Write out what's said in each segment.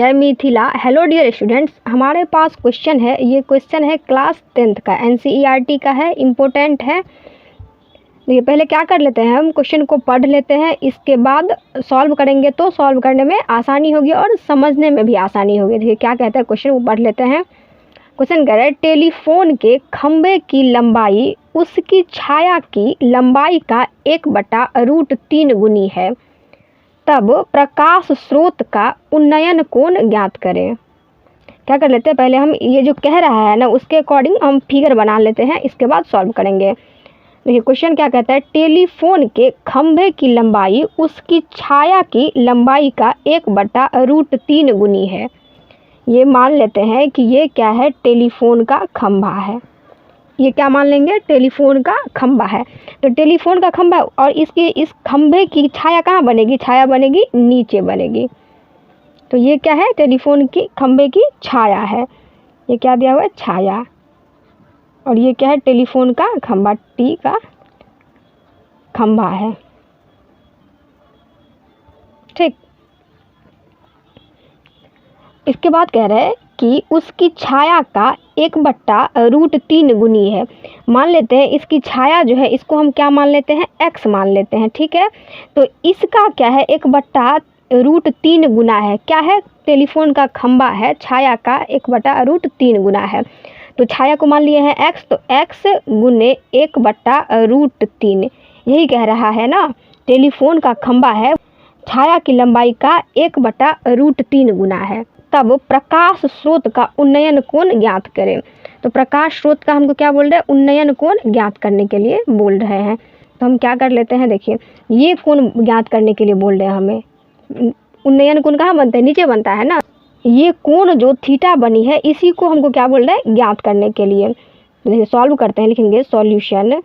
जय Mithila. Hello dear students, हमारे पास question है। ये क्वेश्चन है क्लास 10th का, NCERT का है, इम्पोर्टेंट है। देखिए, पहले क्या कर लेते हैं, हम क्वेश्चन को पढ़ लेते हैं, इसके बाद सॉल्व करेंगे तो सॉल्व करने में आसानी होगी और समझने में भी आसानी होगी। देखिए क्या कहता है क्वेश्चन, वो पढ़ लेते हैं। क्वेश्चन कह रहा है, टेलीफोन के खंभे की लंबाई उसकी छाया की लंबाई का 1/√3 गुनी है, तब प्रकाश स्रोत का उन्नयन कोण ज्ञात करें। क्या कर लेते हैं, पहले हम ये जो कह रहा है ना उसके अकॉर्डिंग हम फिगर बना लेते हैं, इसके बाद सॉल्व करेंगे। देखिए क्वेश्चन क्या कहता है, टेलीफोन के खंभे की लंबाई उसकी छाया की लंबाई का 1/√3 गुनी है। ये मान लेते हैं कि ये क्या है, टेलीफोन का खंभा है। ये क्या मान लेंगे, टेलीफोन का खंभा है। तो टेलीफोन का खंभा और इस खंभे की छाया कहाँ बनेगी, छाया बनेगी नीचे बनेगी। तो ये क्या है, टेलीफोन की खंभे की छाया है। ये क्या दिया हुआ है, छाया। और ये क्या है, टेलीफोन का खंभा, टी का खंभा है। ठीक, इसके बाद कह रहे हैं कि उसकी छाया का 1/√3 गुनी है। मान लेते हैं इसकी छाया जो है, इसको हम क्या मान लेते हैं, x मान लेते हैं। ठीक है, तो इसका क्या है, 1/√3 गुना है। क्या है, टेलीफोन का खंभा है, छाया का 1/√3 गुना है। तो छाया को मान लिए हैं x, तो x गुने 1/√3, यही कह रहा है ना। टेलीफोन का खंभा है, छाया की लंबाई का 1/√3 गुना है, तब प्रकाश स्रोत का उन्नयन कोण ज्ञात करें। तो प्रकाश स्रोत का हमको क्या बोल रहे हैं, उन्नयन कोण ज्ञात करने के लिए बोल रहे हैं। तो हम क्या कर लेते हैं, देखिए ये कोण ज्ञात करने के लिए बोल रहे हैं हमें। उन्नयन कोण कहाँ बनता है, नीचे बनता है ना। ये कोण जो थीटा बनी है, इसी को हमको क्या बोल रहे हैं, ज्ञात करने के लिए। देखिए सॉल्व करते हैं, लिखेंगे सॉल्यूशन,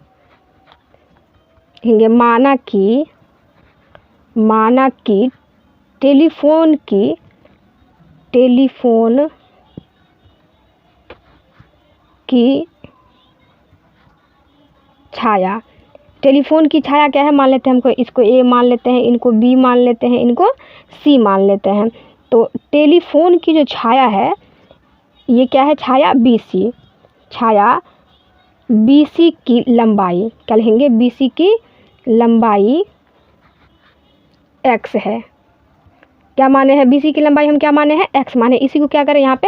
लिखेंगे माना कि टेलीफोन की छाया, टेलीफोन की छाया क्या है, मान लेते हैं हमको, इसको A मान लेते हैं, इनको B मान लेते हैं, इनको C मान लेते हैं। तो टेलीफोन की जो छाया है, ये क्या है, छाया BC, छाया BC की लंबाई क्या लिखेंगे, BC की लंबाई x है। क्या माने हैं, BC की लंबाई हम क्या माने हैं, x माने। इसी को क्या करें, यहाँ पे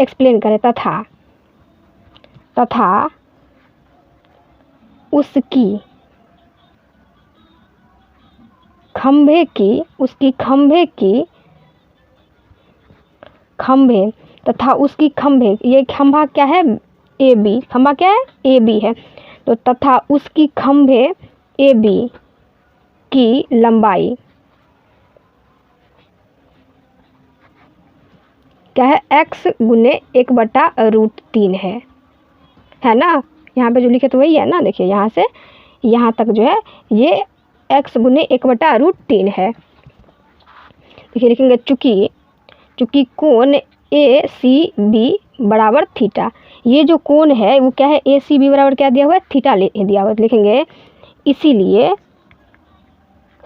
एक्सप्लेन करें, तथा उसकी खंभे तथा उसकी खंभे, ये खंभा क्या है, AB, खंभा क्या है, AB है। तो तथा उसकी खंभे AB की लंबाई क्या है, x गुने 1/√3 है ना। यहाँ पे जो लिखे तो वही है ना। देखिए यहाँ से यहाँ तक जो है ये x गुने 1/√3 है। देखिए लिखेंगे चूँकि कोण ACB बराबर थीटा, ये जो कोण है वो क्या है, ACB बराबर क्या दिया हुआ है, थीटा दिया हुआ है। तो लिखेंगे इसीलिए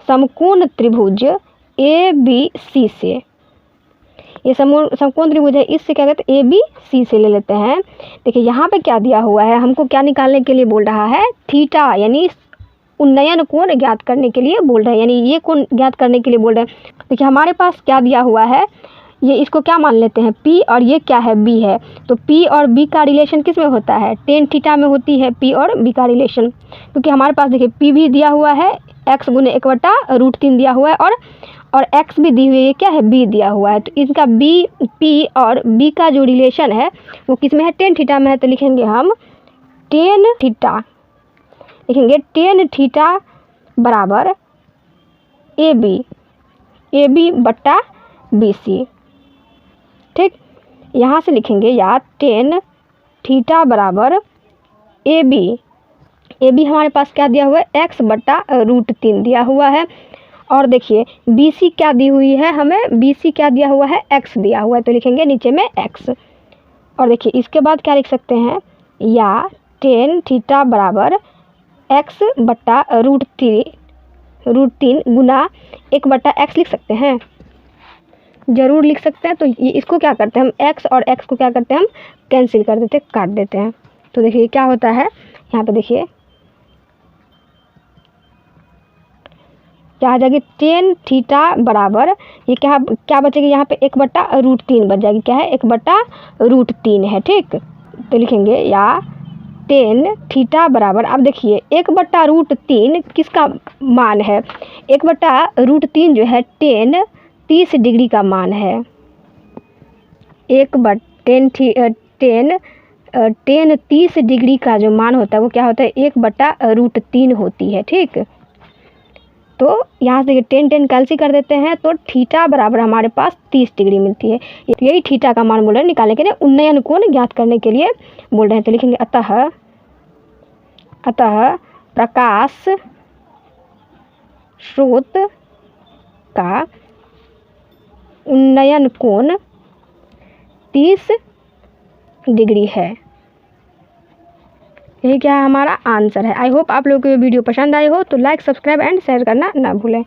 समकोण त्रिभुज ABC से, ये समकोण त्रिभुज है, इससे क्या कहते हैं, ABC से ले लेते हैं। देखिए यहाँ पे क्या दिया हुआ है, हमको क्या निकालने के लिए बोल रहा है, थीटा, यानी उन्नयन कोण ज्ञात करने के लिए बोल रहे हैं, यानी ये कोण ज्ञात करने के लिए बोल रहे हैं। देखिए हमारे पास क्या दिया हुआ है, ये इसको क्या मान लेते हैं, P, और ये क्या है, B है। तो P और B का रिलेशन किस में होता है, tan थीटा में होती है P और B का रिलेशन। क्योंकि हमारे पास देखिए P भी दिया हुआ है, x गुने 1/√3 दिया हुआ है, और x भी दी हुई है, क्या है, B दिया हुआ है। तो इनका P और B का जो रिलेशन है वो किस में है, tan थीटा में है। तो लिखेंगे हम tan थीटा, लिखेंगे tan थीटा बराबर AB बट्टा BC। ठीक, यहाँ से लिखेंगे या tan थीटा बराबर AB हमारे पास क्या दिया हुआ है, x/√3 दिया हुआ है। और देखिए BC क्या दी हुई है हमें, BC क्या दिया हुआ है, x दिया हुआ है। तो लिखेंगे नीचे में x। और देखिए इसके बाद क्या लिख सकते हैं, या tan थीटा बराबर x/√3 गुना 1/x लिख सकते हैं। ज़रूर लिख सकते हैं। तो ये इसको क्या करते हैं हम, x और x को क्या करते हैं हम कैंसिल कर देते हैं, काट देते हैं। तो देखिए क्या होता है यहाँ पे, देखिए क्या आ जाएगी, टेन थीटा बराबर ये क्या क्या बचेगी यहाँ पे, 1/√3 बच जाएगी। क्या है, 1/√3 है, ठीक। तो लिखेंगे या टेन थीटा बराबर, अब देखिए 1/√3 किसका मान है, 1/√3 जो है टेन 30 डिग्री का मान है। टेन 30 डिग्री का जो मान होता है वो क्या होता है, 1/√3 होती है, ठीक। तो यहाँ से टेन कैंसिल कर देते हैं, तो थीटा बराबर हमारे पास 30 डिग्री मिलती है। यही थीटा का मान बोल रहे हैं निकालने के लिए, उन्नयन कोण ज्ञात करने के लिए बोल रहे हैं। तो लिखेंगे अतः प्रकाश स्रोत का उन्नयन कोण 30 डिग्री है। यही क्या है हमारा आंसर है। आई होप आप लोगों को ये वीडियो पसंद आई हो, तो लाइक, सब्सक्राइब एंड शेयर करना ना भूलें।